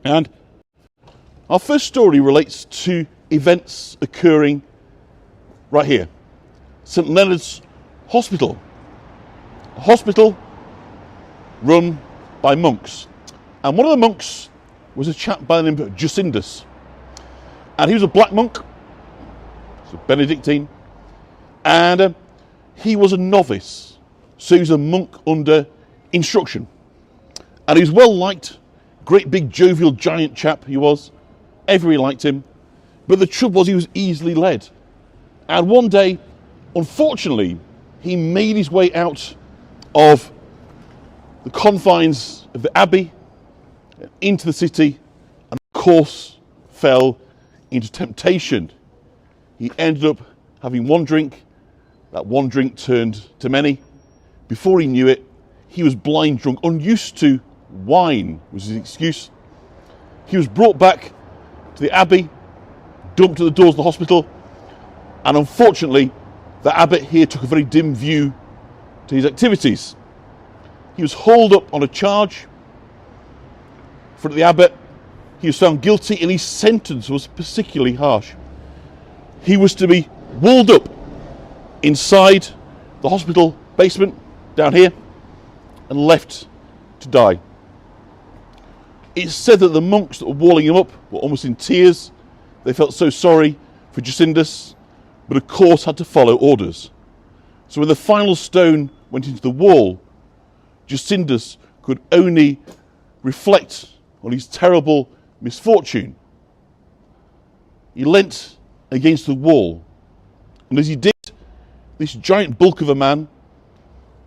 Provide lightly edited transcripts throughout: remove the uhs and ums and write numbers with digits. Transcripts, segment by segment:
And our first story relates to events occurring right here. St Leonard's Hospital. A hospital run by monks. And one of the monks was a chap by the name of Jusindus. And he was a black monk, so Benedictine, and he was a novice. So he was a monk under instruction. And he was well liked, great big jovial giant chap he was. Everybody liked him. But the trouble was he was easily led. And one day, unfortunately, he made his way out of the confines of the abbey into the city, and of course fell into temptation. He ended up having one drink. That one drink turned to many. Before he knew it, he was blind drunk, unused to wine was his excuse. He was brought back to the abbey, dumped at the doors of the hospital, and unfortunately the abbot here took a very dim view to his activities. He was hauled up on a charge in front of the abbot. He was found guilty, and his sentence was particularly harsh. He was to be walled up inside the hospital basement down here and left to die. It's said that the monks that were walling him up were almost in tears. They felt so sorry for Jusindus, but of course had to follow orders. So when the final stone went into the wall, Jusindus could only reflect on his terrible misfortune. He leant against the wall, and as he did, this giant bulk of a man,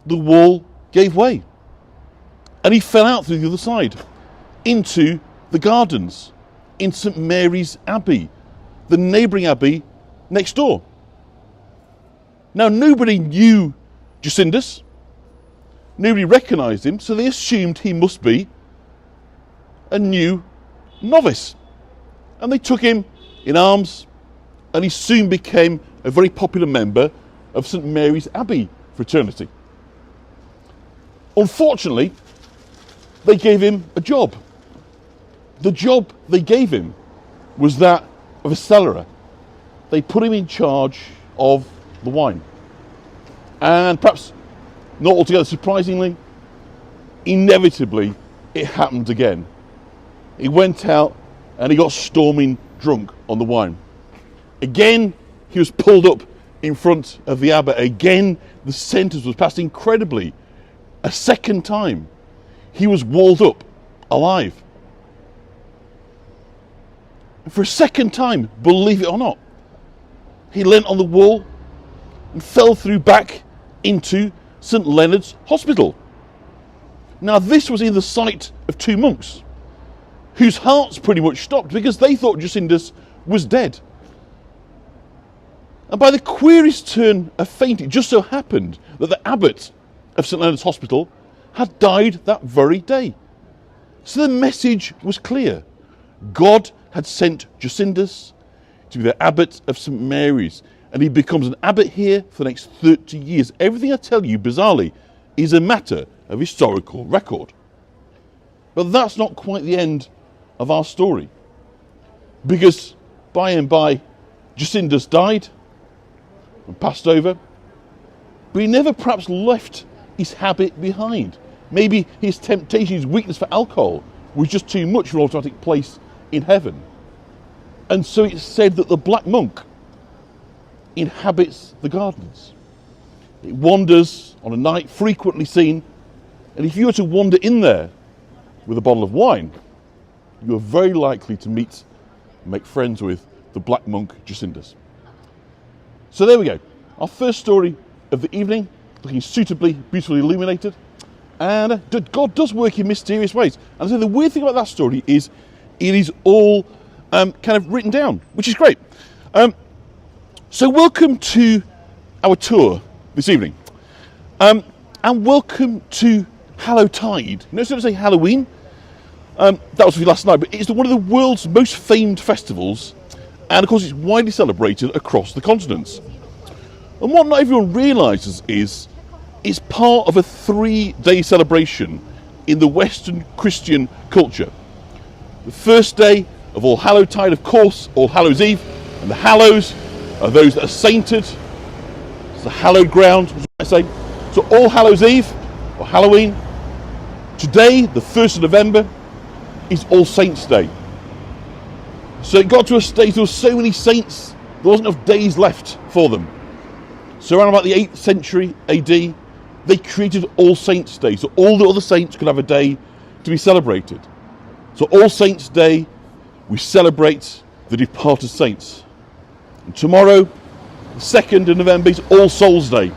the wall gave way, and he fell out through the other side into the gardens in St Mary's Abbey, the neighbouring abbey next door. Now, nobody knew Jusindus, nobody recognised him, so they assumed he must be a new novice, and they took him in arms, and he soon became a very popular member of St Mary's Abbey fraternity. Unfortunately, they gave him a job. The job they gave him was that of a cellarer. They put him in charge of the wine. And perhaps not altogether surprisingly, inevitably it happened again. He went out and he got storming drunk on the wine. Again, he was pulled up in front of the abbot. Again, the sentence was passed. Incredibly, a second time, he was walled up alive. And for a second time, believe it or not, he leant on the wall and fell through back into St Leonard's Hospital. Now, this was in the sight of two monks whose hearts pretty much stopped because they thought Jusindus was dead. And by the queerest turn of fate, it just so happened that the abbot of St Leonard's Hospital had died that very day. So the message was clear. God had sent Jusindus to be the abbot of St Mary's, and he becomes an abbot here for the next 30 years. Everything I tell you, bizarrely, is a matter of historical record. But that's not quite the end of our story, because by and by, Jusindus died and passed over, but he never perhaps left his habit behind. Maybe his temptation, his weakness for alcohol was just too much for an automatic place in heaven. And so it's said that the black monk inhabits the gardens. It wanders on a night, frequently seen, and if you were to wander in there with a bottle of wine, you are very likely to meet and make friends with the black monk Jusindus. So there we go. Our first story of the evening, looking suitably, beautifully illuminated. And God does work in mysterious ways. And so the weird thing about that story is it is all kind of written down, which is great. So welcome to our tour this evening. And welcome to Hallowtide. You know, instead of saying Halloween, that was for last night, but it's one of the world's most famed festivals. And of course, it's widely celebrated across the continents. And what not everyone realises is it's part of a 3-day celebration in the Western Christian culture. The first day of All Hallowtide, of course, All Hallows Eve, and the Hallows are those that are sainted. It's the hallowed ground, as I say. So All Hallows Eve, or Halloween. Today, the 1st of November, is All Saints' Day. So it got to a stage, there were so many saints, there wasn't enough days left for them. So around about the 8th century AD, they created All Saints' Day, so all the other saints could have a day to be celebrated. So All Saints' Day, we celebrate the departed saints. And tomorrow, the 2nd of November, is All Souls' Day.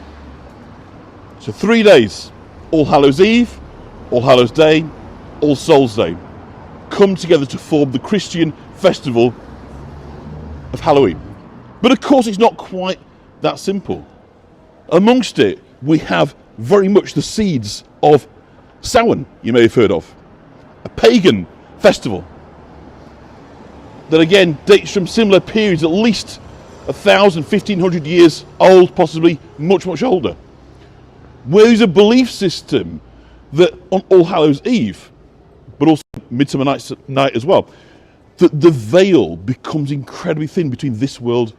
So 3 days, All Hallows Eve, All Hallows Day, All Souls' Day, come together to form the Christian festival of Halloween. But of course, it's not quite that simple. Amongst it, we have very much the seeds of Samhain, you may have heard of, a pagan festival that again dates from similar periods, at least 1,000, 1,500 years old, possibly much, much older, where there's a belief system that on All Hallows Eve, but also Midsummer Night as well, that the veil becomes incredibly thin between this world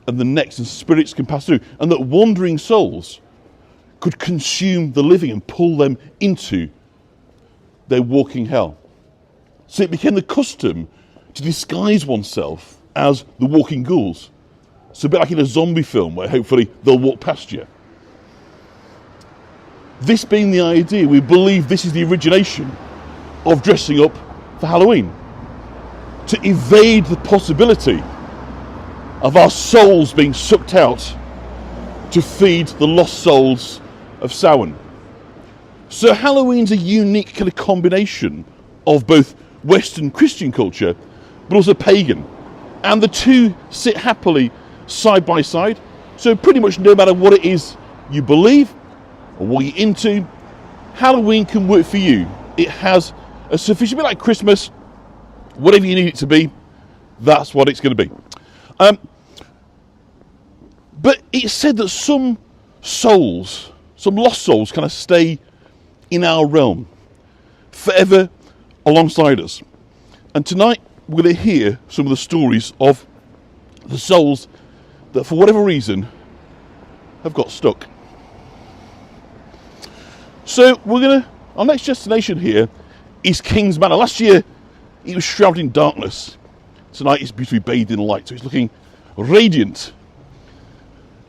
and the next, and spirits can pass through, and that wandering souls could consume the living and pull them into their walking hell. So it became the custom to disguise oneself as the walking ghouls. So a bit like in a zombie film where hopefully they'll walk past you. This being the idea, we believe this is the origination of dressing up for Halloween, to evade the possibility of our souls being sucked out to feed the lost souls of Samhain. So Halloween's a unique kind of combination of both Western Christian culture but also pagan, and the two sit happily side by side. So pretty much no matter what it is you believe or what you're into, Halloween can work for you. It has a sufficient, bit like Christmas, whatever you need it to be, that's what it's going to be. But it's said that some souls, some lost souls, kind of stay in our realm forever alongside us. And tonight we're going to hear some of the stories of the souls that for whatever reason have got stuck. So our next destination here is King's Manor. Last year it was shrouded in darkness. Tonight it's beautifully bathed in light, so it's looking radiant.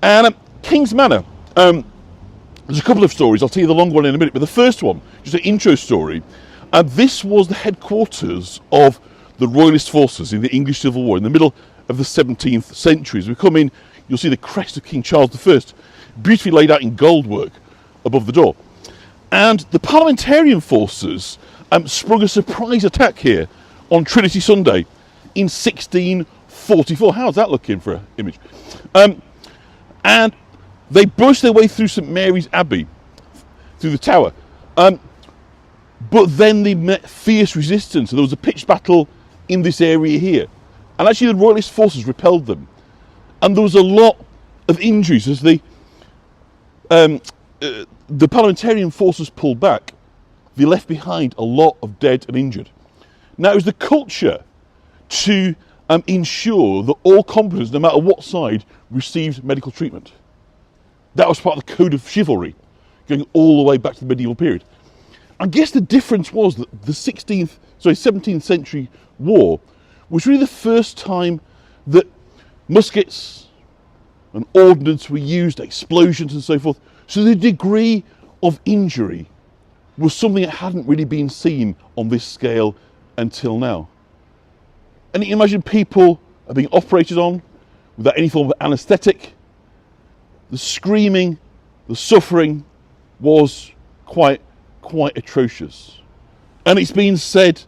And King's Manor, there's a couple of stories. I'll tell you the long one in a minute, but the first one, just an intro story. This was the headquarters of the Royalist forces in the English Civil War in the middle of the 17th century. As we come in, you'll see the crest of King Charles I, beautifully laid out in gold work above the door. And the parliamentarian forces sprung a surprise attack here on Trinity Sunday in 1644. How's that looking for an image? And they burst their way through St Mary's Abbey, through the tower. But then they met fierce resistance, and there was a pitched battle in this area here. And actually the Royalist forces repelled them. And there was a lot of injuries as the parliamentarian forces pulled back. They left behind a lot of dead and injured. Now it was the culture to ensure that all combatants, no matter what side, received medical treatment. That was part of the code of chivalry, going all the way back to the medieval period. I guess the difference was that the 17th century war was really the first time that muskets and ordnance were used, explosions and so forth. So the degree of injury was something that hadn't really been seen on this scale until now. And you can imagine people are being operated on without any form of anaesthetic. The screaming, the suffering was quite atrocious. And it's been said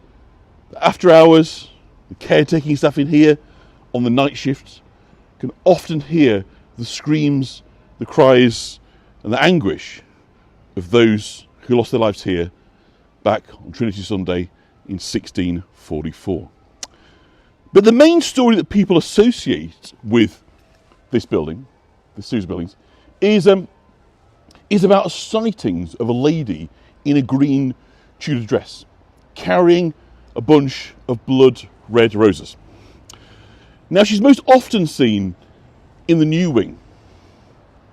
that after hours, the caretaking staff in here on the night shifts can often hear the screams, the cries and the anguish of those who lost their lives here back on Trinity Sunday in 1644. But the main story that people associate with this building, the series of buildings, is about sightings of a lady in a green Tudor dress, carrying a bunch of blood red roses. Now, she's most often seen in the new wing,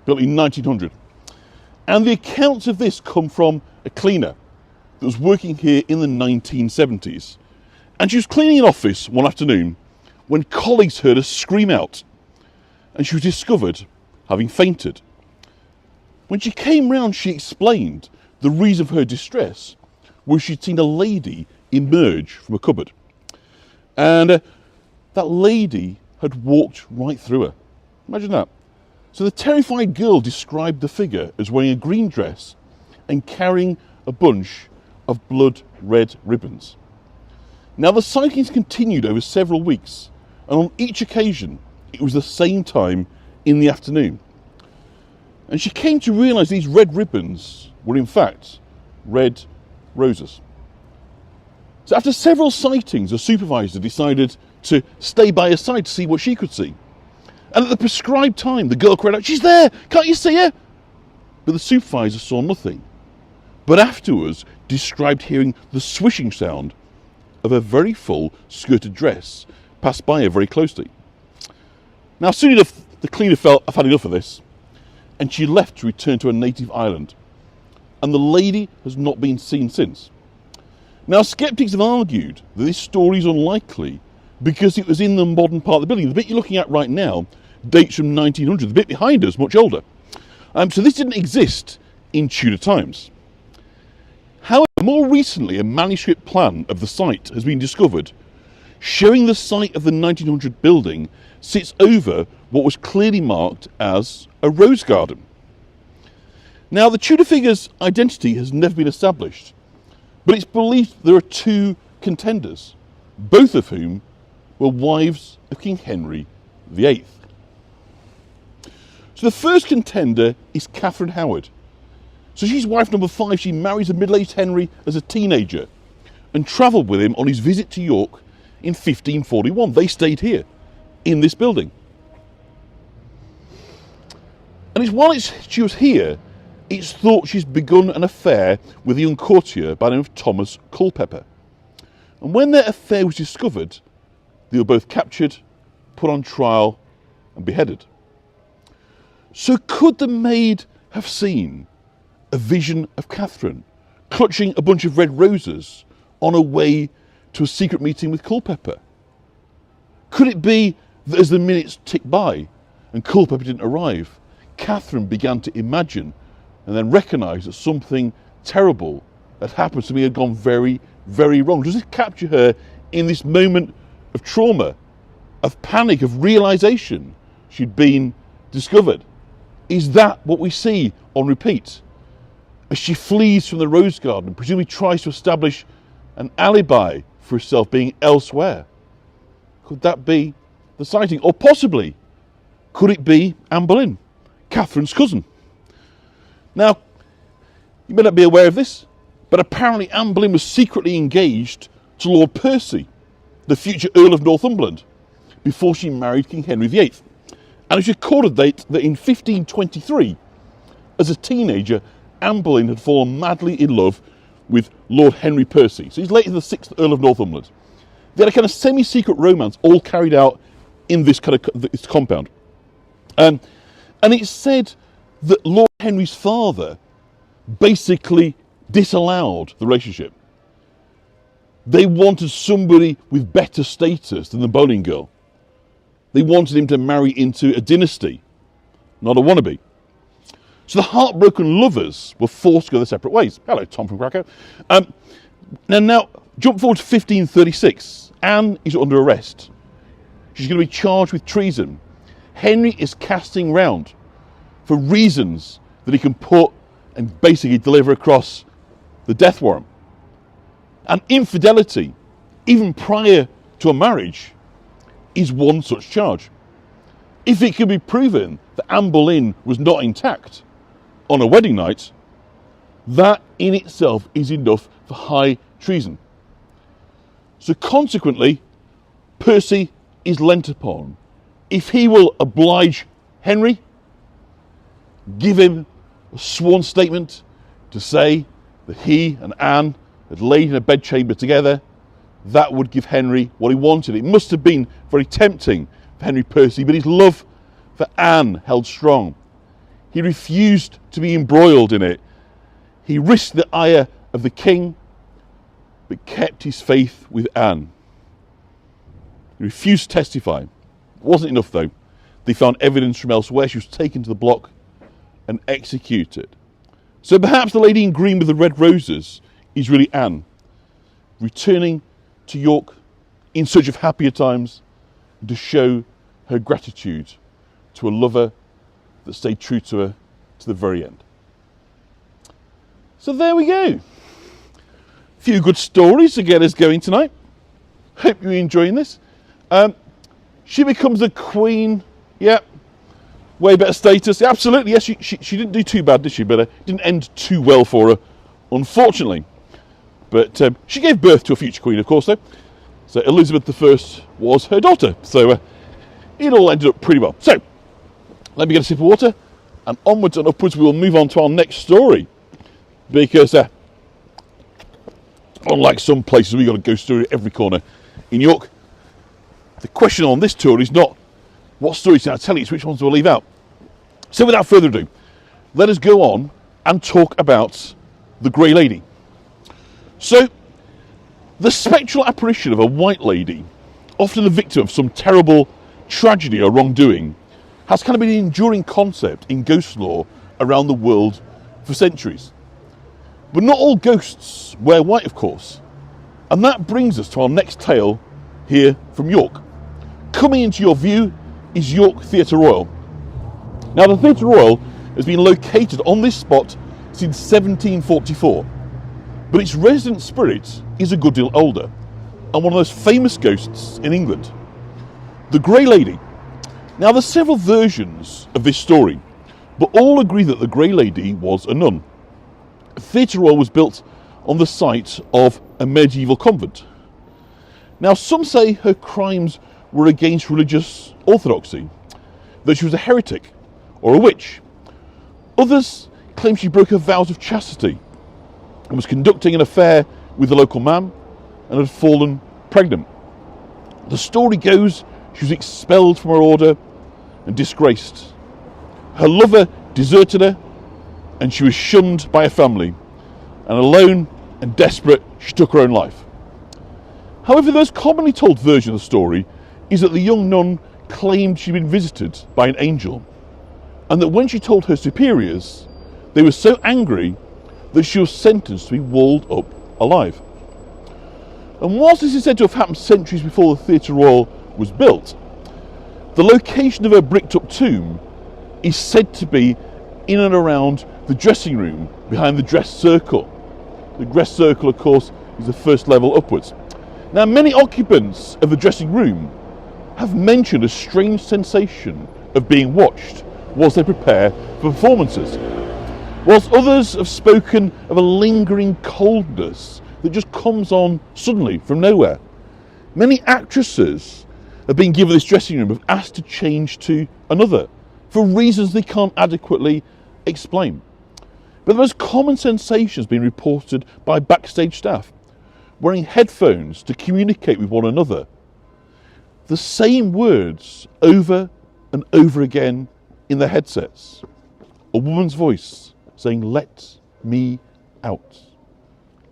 built in 1900. And the accounts of this come from a cleaner that was working here in the 1970s. And she was cleaning an office one afternoon when colleagues heard her scream out, and she was discovered having fainted. When she came round, she explained the reason for her distress was she'd seen a lady emerge from a cupboard. And that lady had walked right through her. Imagine that. So the terrified girl described the figure as wearing a green dress and carrying a bunch of blood red ribbons. Now, the sightings continued over several weeks, and on each occasion it was the same time in the afternoon. And she came to realise these red ribbons were in fact red roses. So after several sightings, a supervisor decided to stay by her side to see what she could see. And at the prescribed time, the girl cried out, "She's there! Can't you see her?" But the supervisor saw nothing, but afterwards described hearing the swishing sound of a very full skirted dress pass by her very closely. Now, soon enough, the cleaner felt, "I've had enough of this," and she left to return to her native island. And the lady has not been seen since. Now, skeptics have argued that this story is unlikely because it was in the modern part of the building. The bit you're looking at right now dates from 1900. The bit behind us, much older. So this didn't exist in Tudor times. However, more recently, a manuscript plan of the site has been discovered, showing the site of the 1900 building sits over what was clearly marked as a rose garden. Now, the Tudor figure's identity has never been established, but it's believed there are two contenders, both of whom were wives of King Henry VIII. So the first contender is Catherine Howard. So she's wife number 5. She marries a middle-aged Henry as a teenager and travelled with him on his visit to York in 1541. They stayed here in this building. And it's while she was here, it's thought she's begun an affair with a young courtier by the name of Thomas Culpeper. And when their affair was discovered, they were both captured, put on trial and beheaded. So could the maid have seen a vision of Catherine clutching a bunch of red roses on her way to a secret meeting with Culpeper? Could it be that as the minutes ticked by and Culpeper didn't arrive, Catherine began to imagine and then recognise that something terrible had happened to me, had gone very, very wrong? Does it capture her in this moment of trauma, of panic, of realisation she'd been discovered? Is that what we see on repeat? As she flees from the rose garden, presumably tries to establish an alibi for herself being elsewhere. Could that be the sighting? Or possibly, could it be Anne Boleyn, Catherine's cousin? Now, you may not be aware of this, but apparently Anne Boleyn was secretly engaged to Lord Percy, the future Earl of Northumberland, before she married King Henry VIII. And it's recorded that in 1523, as a teenager, Anne Boleyn had fallen madly in love with Lord Henry Percy. So he's later the 6th Earl of Northumberland. They had a kind of semi-secret romance, all carried out in this kind of this compound. And it's said that Lord Henry's father basically disallowed the relationship. They wanted somebody with better status than the Boleyn girl. They wanted him to marry into a dynasty, not a wannabe. So the heartbroken lovers were forced to go their separate ways. Hello, Tom from Krakow. Now, jump forward to 1536. Anne is under arrest. She's going to be charged with treason. Henry is casting round for reasons that he can put and basically deliver across the death warrant. And infidelity, even prior to a marriage, is one such charge. If it can be proven that Anne Boleyn was not intact on a wedding night, that in itself is enough for high treason. So consequently, Percy is leant upon. If he will oblige Henry, give him a sworn statement to say that he and Anne had laid in a bedchamber together that would give Henry what he wanted. It must have been very tempting for Henry Percy, but his love for Anne held strong. He refused to be embroiled in it. He risked the ire of the king, but kept his faith with Anne. He refused to testify. It wasn't enough, though. They found evidence from elsewhere. She was taken to the block and executed. So perhaps the lady in green with the red roses is really Anne, returning to York in search of happier times and to show her gratitude to a lover that stayed true to her to the very end. So there we go. A few good stories to get us going tonight. Hope you're enjoying this. She becomes a queen. Yeah, way better status. Absolutely, yes, she didn't do too bad, did she? But it didn't end too well for her, unfortunately. But she gave birth to a future queen, of course, though. So Elizabeth I was her daughter. So it all ended up pretty well. So let me get a sip of water, and onwards and upwards we will move on to our next story. Because unlike some places, we've got a ghost story at every corner in York. The question on this tour is not what stories can I tell you, it's which ones do I leave out. So without further ado, let us go on and talk about the Grey Lady. So, the spectral apparition of a white lady, often the victim of some terrible tragedy or wrongdoing, has kind of been an enduring concept in ghost lore around the world for centuries. But not all ghosts wear white, of course. And that brings us to our next tale here from York. Coming into your view is York Theatre Royal. Now, the Theatre Royal has been located on this spot since 1744, but its resident spirit is a good deal older and one of the most famous ghosts in England. The Grey Lady. Now, there's several versions of this story, but all agree that the Grey Lady was a nun. Theatre Royal was built on the site of a medieval convent. Now, some say her crimes were against religious orthodoxy, that she was a heretic or a witch. Others claim she broke her vows of chastity and was conducting an affair with a local man and had fallen pregnant. The story goes she was expelled from her order and disgraced. Her lover deserted her and she was shunned by her family, and alone and desperate she took her own life. However, the most commonly told version of the story is that the young nun claimed she'd been visited by an angel, and that when she told her superiors, they were so angry that she was sentenced to be walled up alive. And whilst this is said to have happened centuries before the Theatre Royal was built, the location of her bricked up tomb is said to be in and around the dressing room behind the dress circle. The dress circle, of course, is the first level upwards. Now, many occupants of the dressing room have mentioned a strange sensation of being watched whilst they prepare for performances, whilst others have spoken of a lingering coldness that just comes on suddenly from nowhere. Many actresses have been given this dressing room, have asked to change to another for reasons they can't adequately explain. But the most common sensation has been reported by backstage staff wearing headphones to communicate with one another. The same words over and over again in their headsets. A woman's voice saying, "Let me out.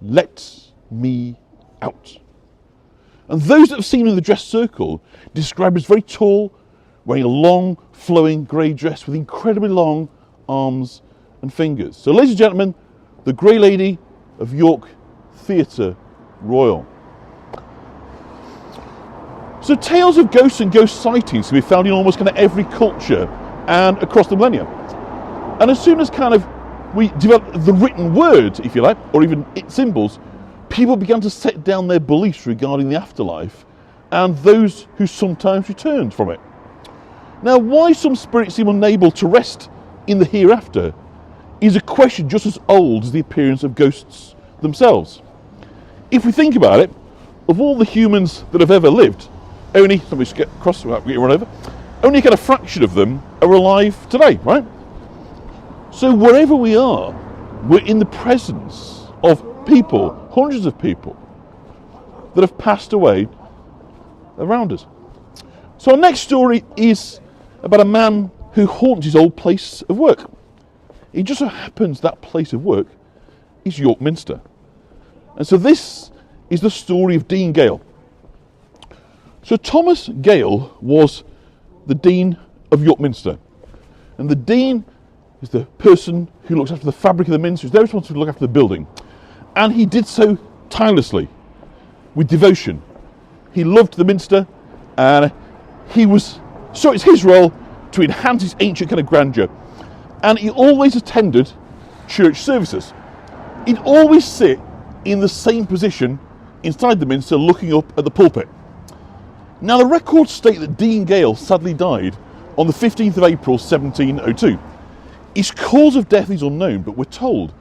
Let me out." And those that have seen her in the dress circle describe her as very tall, wearing a long, flowing grey dress with incredibly long arms and fingers. So, ladies and gentlemen, the Grey Lady of York Theatre Royal. So tales of ghosts and ghost sightings can be found in almost kind of every culture and across the millennia. And as soon as kind of we developed the written word, if you like, or even its symbols, people began to set down their beliefs regarding the afterlife and those who sometimes returned from it. Now, why some spirits seem unable to rest in the hereafter is a question just as old as the appearance of ghosts themselves. If we think about it, of all the humans that have ever lived, only, somebody get across without getting run over, only kind of a fraction of them are alive today, right? So wherever we are, we're in the presence of people, hundreds of people, that have passed away around us. So our next story is about a man who haunts his old place of work. It just so happens that place of work is York Minster. And so this is the story of Dean Gale. So Thomas Gale was the Dean of York Minster. And the Dean is the person who looks after the fabric of the Minster. They're responsible to look after the building. And he did so tirelessly, with devotion. He loved the Minster, and so it's his role to enhance its ancient kind of grandeur. And he always attended church services. He'd always sit in the same position inside the Minster looking up at the pulpit. Now the records state that Dean Gale sadly died on the 15th of April 1702. His cause of death is unknown, but we're told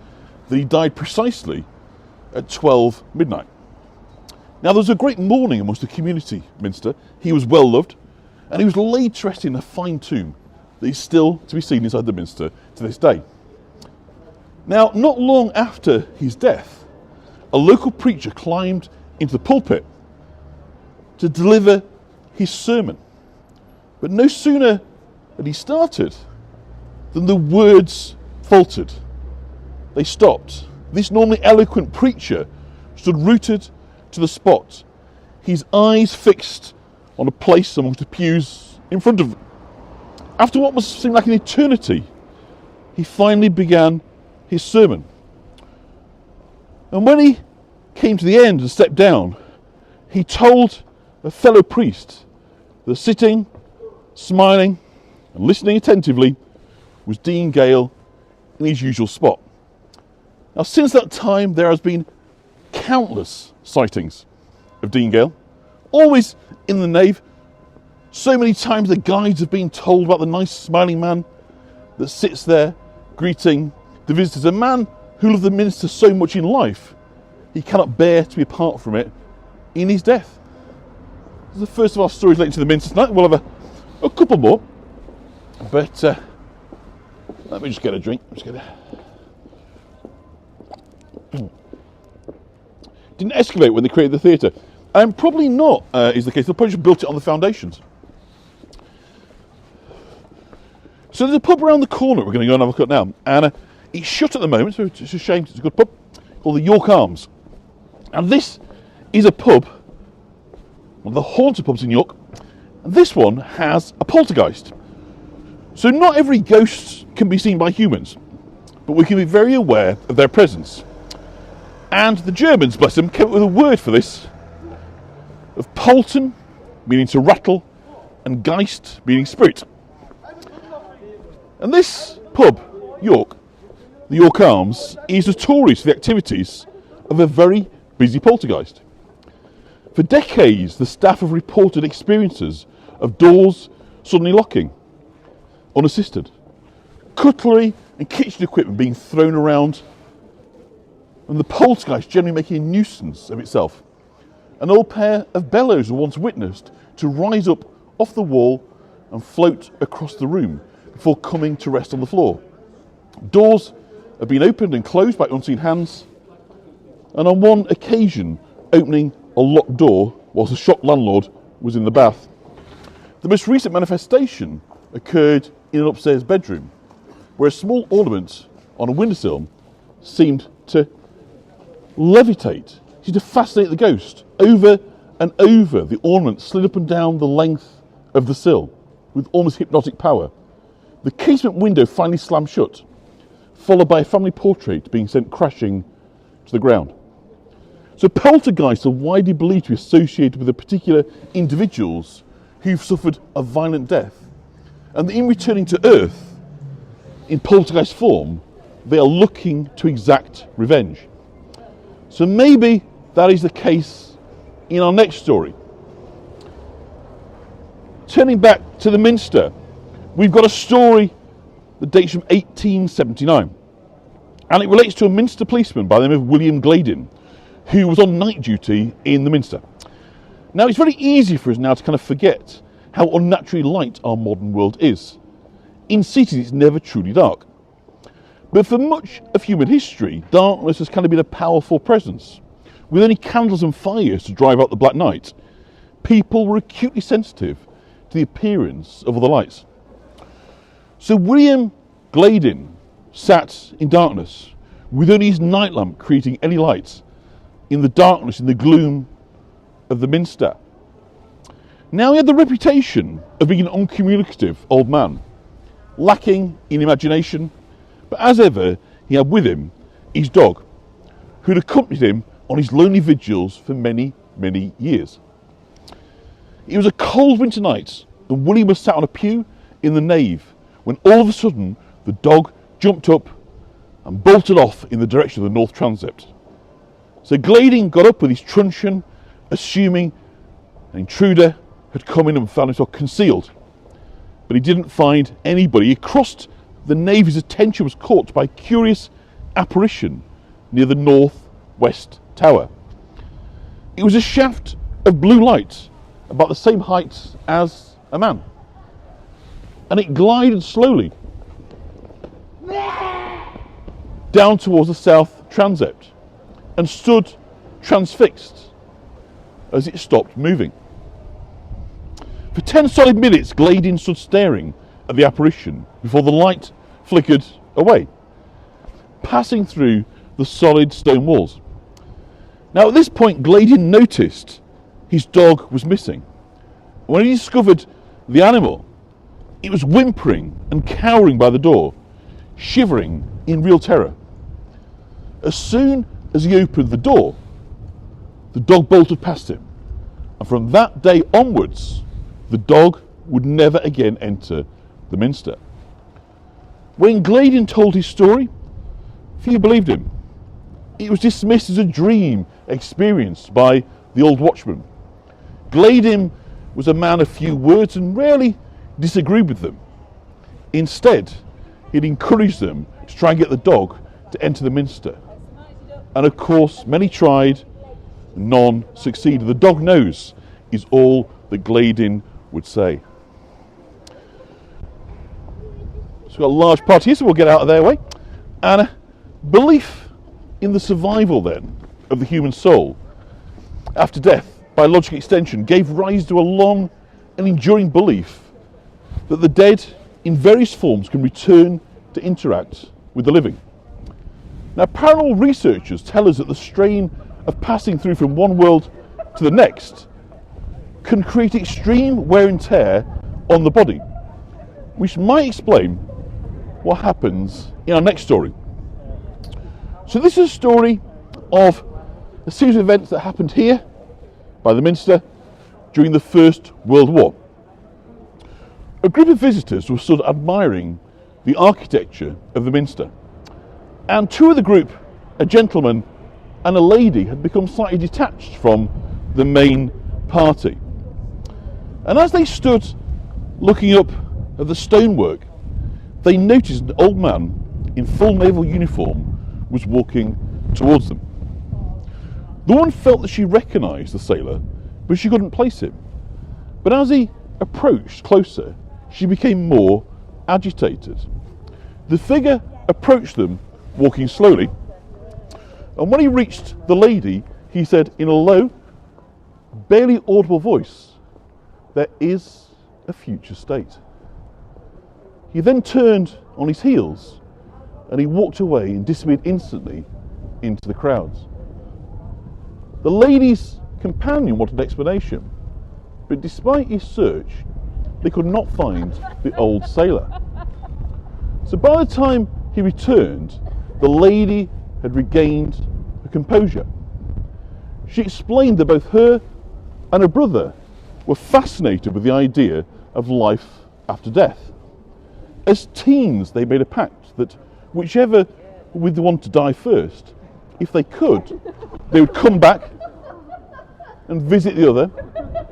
that he died precisely at 12 midnight. Now there was a great mourning amongst the community of Minster. He was well loved, and he was laid to rest in a fine tomb that is still to be seen inside the Minster to this day. Now, not long after his death, a local preacher climbed into the pulpit to deliver his sermon. But no sooner had he started than the words faltered. They stopped. This normally eloquent preacher stood rooted to the spot, his eyes fixed on a place amongst the pews in front of him. After what must seem like an eternity, he finally began his sermon. And when he came to the end and stepped down, he told a fellow priest that sitting, smiling and listening attentively was Dean Gale in his usual spot. Now since that time there has been countless sightings of Dean Gale, always in the nave. So many times the guides have been told about the nice smiling man that sits there greeting the visitors, a man who loved the Minster so much in life he cannot bear to be apart from it in his death. This is the first of our stories relating to the Minster tonight. We'll have a couple more, but let me just get a drink. Didn't excavate when they created the theatre. Probably not is the case. They probably just built it on the foundations. So there's a pub around the corner we're going to go and have a look at now. And it's shut at the moment, so it's a shame. It's a good pub called the York Arms. And this is a pub, one of the haunted pubs in York. And this one has a poltergeist. So not every ghost can be seen by humans, but we can be very aware of their presence. And the Germans, bless them, came up with a word for this, of Polten, meaning to rattle, and Geist, meaning spirit. And this pub, York, the York Arms, is notorious for the activities of a very busy poltergeist. For decades, the staff have reported experiences of doors suddenly locking, unassisted, cutlery and kitchen equipment being thrown around, and the poltergeist generally making a nuisance of itself. An old pair of bellows were once witnessed to rise up off the wall and float across the room before coming to rest on the floor. Doors have been opened and closed by unseen hands, and on one occasion opening a locked door whilst the shocked landlord was in the bath. The most recent manifestation occurred in an upstairs bedroom, where a small ornament on a windowsill seemed to levitate, seemed to fascinate the ghost. Over and over, the ornament slid up and down the length of the sill with almost hypnotic power. The casement window finally slammed shut, followed by a family portrait being sent crashing to the ground. So poltergeists are widely believed to be associated with the particular individuals who've suffered a violent death, and that in returning to Earth in poltergeist form, they are looking to exact revenge. So maybe that is the case in our next story. Turning back to the Minster, we've got a story that dates from 1879, and it relates to a Minster policeman by the name of William Gladin, who was on night duty in the Minster. Now, it's very easy for us now to kind of forget how unnaturally light our modern world is. In cities, it's never truly dark. But for much of human history, darkness has kind of been a powerful presence. with only candles and fires to drive out the black night, people were acutely sensitive to the appearance of other lights. So William Gladin sat in darkness, with only his night lamp creating any light, in the darkness, in the gloom of the Minster. Now he had the reputation of being an uncommunicative old man, lacking in imagination, but as ever he had with him his dog, who had accompanied him on his lonely vigils for many, many years. It was a cold winter night, and William was sat on a pew in the nave, when all of a sudden the dog jumped up and bolted off in the direction of the north transept. So Gladin got up with his truncheon, assuming an intruder had come in and found himself concealed. But he didn't find anybody. He crossed the nave. His attention was caught by a curious apparition near the north-west tower. It was a shaft of blue light, about the same height as a man. And it glided slowly down towards the south transept and stood transfixed as it stopped moving. For 10 solid minutes, Gladin stood staring at the apparition before the light flickered away, passing through the solid stone walls. Now at this point, Gladin noticed his dog was missing. When he discovered the animal, it was whimpering and cowering by the door, shivering in real terror. As soon as he opened the door, the dog bolted past him, and from that day onwards, the dog would never again enter the Minster. When Gladin told his story, few believed him. It was dismissed as a dream experienced by the old watchman. Gladin was a man of few words and rarely disagreed with them. Instead, he'd encouraged them to try and get the dog to enter the Minster. And of course, many tried, none succeeded. The dog knows is all that Gladin would say. So we've got a large party here, so we'll get out of their way. And a belief in the survival then of the human soul after death, by logical extension, gave rise to a long and enduring belief that the dead in various forms can return to interact with the living. Now, paranormal researchers tell us that the strain of passing through from one world to the next can create extreme wear and tear on the body, which might explain what happens in our next story. So this is a story of a series of events that happened here by the Minster during the First World War. A group of visitors were stood admiring the architecture of the Minster, and two of the group, a gentleman and a lady, had become slightly detached from the main party. And as they stood looking up at the stonework, they noticed an old man in full naval uniform was walking towards them. The woman felt that she recognised the sailor, but she couldn't place him. But as he approached closer, she became more agitated. The figure approached them, walking slowly, and when he reached the lady, he said in a low, barely audible voice, "There is a future state." He then turned on his heels and he walked away and disappeared instantly into the crowds. The lady's companion wanted an explanation, but despite his search, they could not find the old sailor. So by the time he returned, the lady had regained her composure. She explained that both her and her brother were fascinated with the idea of life after death. As teens, they made a pact that whichever would the one to die first, if they could, they would come back and visit the other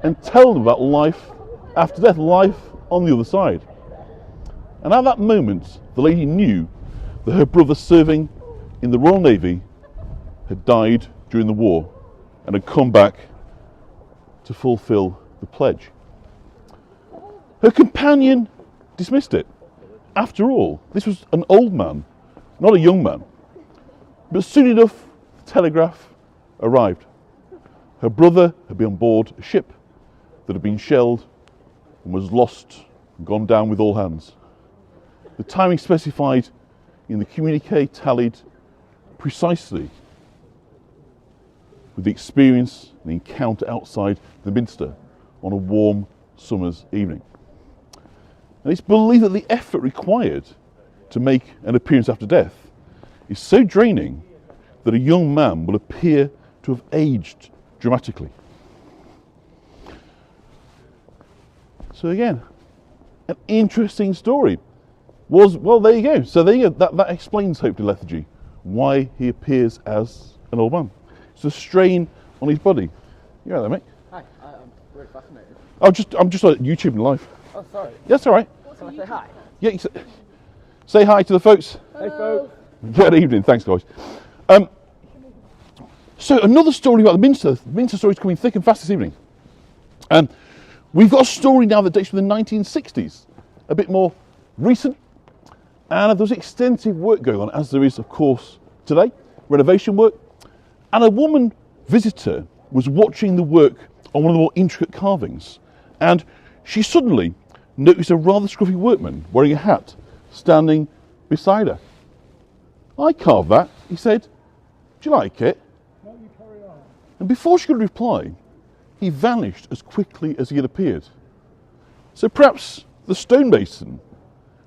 and tell them about life after death, life on the other side. And at that moment, the lady knew that her brother serving in the Royal Navy had died during the war and had come back to fulfill the pledge. Her companion dismissed it. After all, this was an old man, not a young man. But soon enough, the telegraph arrived. Her brother had been on board a ship that had been shelled and was lost and gone down with all hands. The timing specified in the communique tallied precisely with the experience and the encounter outside the Minster on a warm summer's evening. And it's believed that the effort required to make an appearance after death is so draining that a young man will appear to have aged dramatically. So again, an interesting story. Well, there you go. So there you go. That explains hopefully lethargy, why he appears as an old man. It's a strain on his body. You all right there, mate? Hi, I'm really fascinated. I'm just like YouTubing live. Oh, sorry. That's all right. Can I say hi? Yeah, you say hi to the folks. Hey, folks. Good evening. Thanks, guys. So another story about the Minster. The Minster story is coming thick and fast this evening. We've got a story now that dates from the 1960s, a bit more recent, and there's extensive work going on, as there is, of course, today, renovation work. And a woman visitor was watching the work on one of the more intricate carvings, and she suddenly noticed a rather scruffy workman wearing a hat standing beside her. "I carved that," he said. "Do you like it?" No, you carry on. And before she could reply, he vanished as quickly as he had appeared. So perhaps the stonemason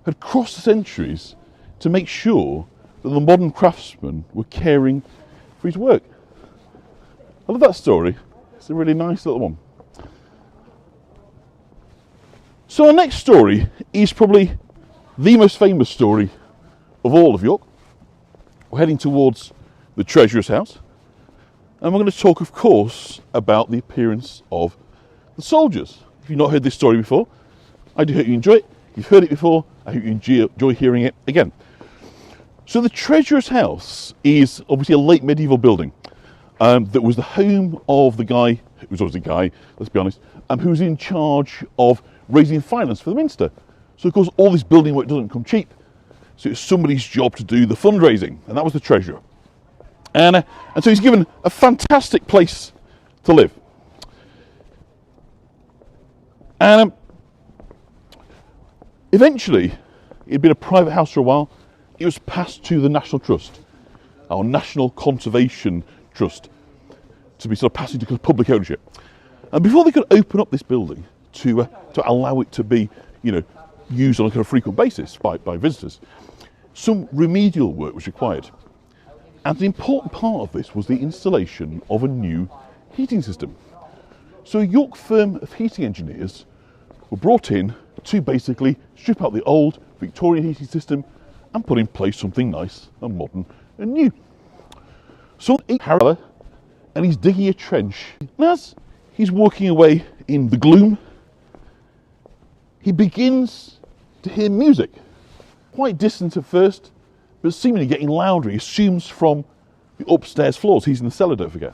had crossed the centuries to make sure that the modern craftsmen were caring for his work. I love that story. It's a really nice little one. So our next story is probably the most famous story of all of York. We're heading towards the Treasurer's house, and we're going to talk, of course, about the appearance of the soldiers. If you've not heard this story before, I do hope you enjoy it. If you've heard it before, I hope you enjoy hearing it again. So the Treasurer's house is obviously a late medieval building that was the home of the guy, it was obviously a guy, let's be honest, who was in charge of raising finance for the Minster. So of course all this building work doesn't come cheap, so it's somebody's job to do the fundraising, and that was the treasurer. And so he's given a fantastic place to live. And eventually, it had been a private house for a while. It was passed to the National Trust, our National Conservation Trust, to be sort of passed into public ownership. And before they could open up this building to allow it to be, used on a kind of frequent basis by visitors, some remedial work was required. And an important part of this was the installation of a new heating system. So a York firm of heating engineers were brought in to basically strip out the old Victorian heating system and put in place something nice and modern and new. So Harrow, and he's digging a trench. And as he's walking away in the gloom, he begins to hear music. Quite distant at first, but seemingly getting louder. He assumes from the upstairs floors. He's in the cellar, don't forget.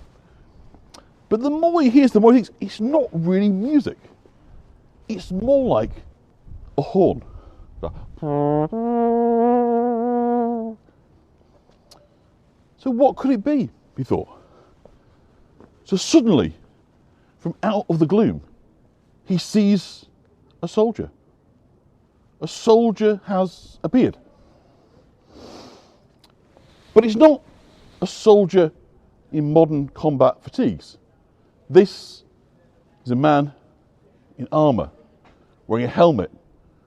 But the more he hears, the more he thinks it's not really music. It's more like a horn. So what could it be, he thought. So suddenly, from out of the gloom, he sees a soldier. A soldier has appeared. But it's not a soldier in modern combat fatigues. This is a man in armour, wearing a helmet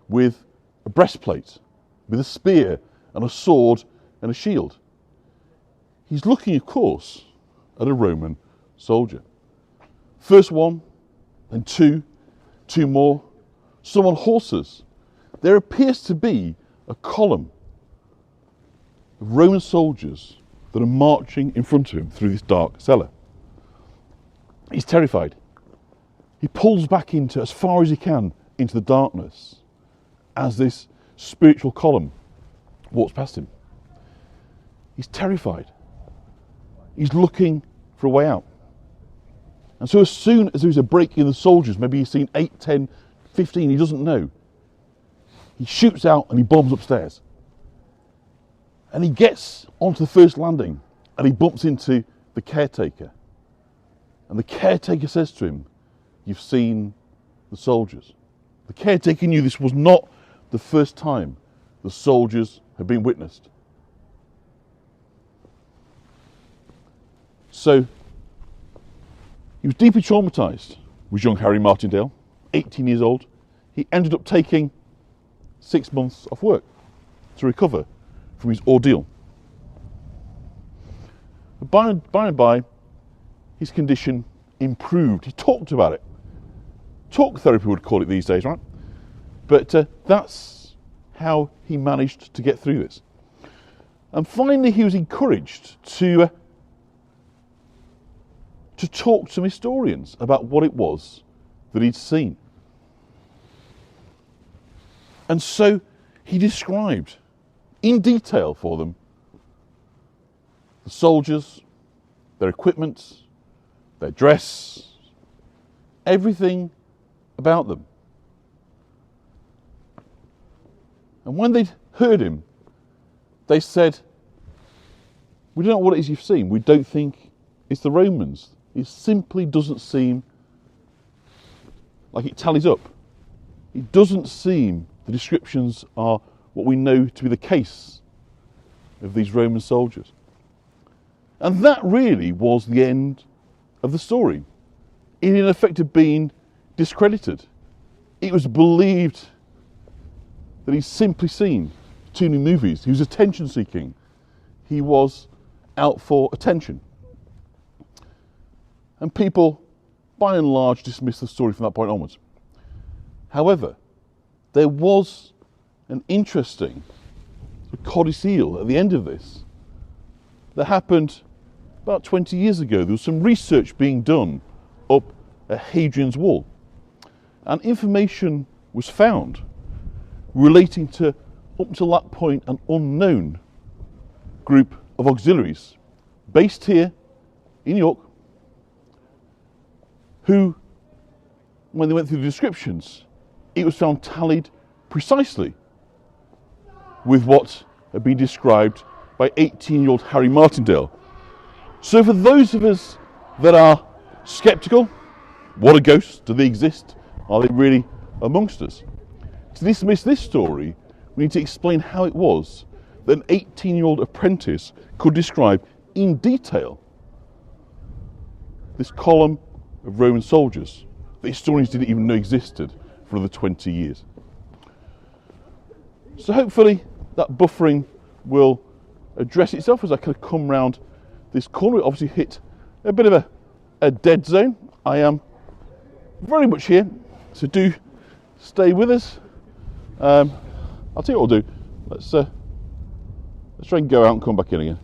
with a breastplate, with a spear and a sword and a shield. He's looking, of course, at a Roman soldier. First one, then two more, some on horses. There appears to be a column of Roman soldiers that are marching in front of him through this dark cellar. He's terrified. He pulls back into, as far as he can, into the darkness as this spiritual column walks past him. He's terrified. He's looking for a way out. And so as soon as there's a break in the soldiers, maybe he's seen 8, 10, 15, he doesn't know, he shoots out and he bombs upstairs. And he gets onto the first landing and he bumps into the caretaker. And the caretaker says to him, "You've seen the soldiers." The caretaker knew this was not the first time the soldiers had been witnessed. So he was deeply traumatised, was young Harry Martindale, 18 years old. He ended up taking 6 months off work to recover from his ordeal. But by and by, his condition improved. He talked about it. Talk therapy would call it these days, right? But that's how he managed to get through this. And finally, he was encouraged to talk to some historians about what it was that he'd seen. And so he described in detail for them the soldiers, their equipment, their dress, everything about them. And when they'd heard him, they said, "We don't know what it is you've seen. We don't think it's the Romans. It simply doesn't seem like it tallies up. It doesn't seem the descriptions are what we know to be the case of these Roman soldiers." And that really was the end of the story. It in effect had been discredited. It was believed that he'd simply seen too many movies. He was attention seeking. He was out for attention. And people, by and large, dismissed the story from that point onwards. However, there was an interesting codicil at the end of this that happened about 20 years ago. There was some research being done up at Hadrian's Wall, and information was found relating to, up until that point, an unknown group of auxiliaries based here in York, who, when they went through the descriptions, it was found tallied precisely with what had been described by 18-year-old Harry Martindale. So for those of us that are sceptical, what are ghosts? Do they exist? Are they really amongst us? To dismiss this story, we need to explain how it was that an 18-year-old apprentice could describe in detail this column of Roman soldiers that historians didn't even know existed for another 20 years. So hopefully that buffering will address itself as I kind of come round this corner. It obviously hit a bit of a dead zone. I am very much here, so do stay with us. I'll tell you what we'll do. Let's try and go out and come back in again.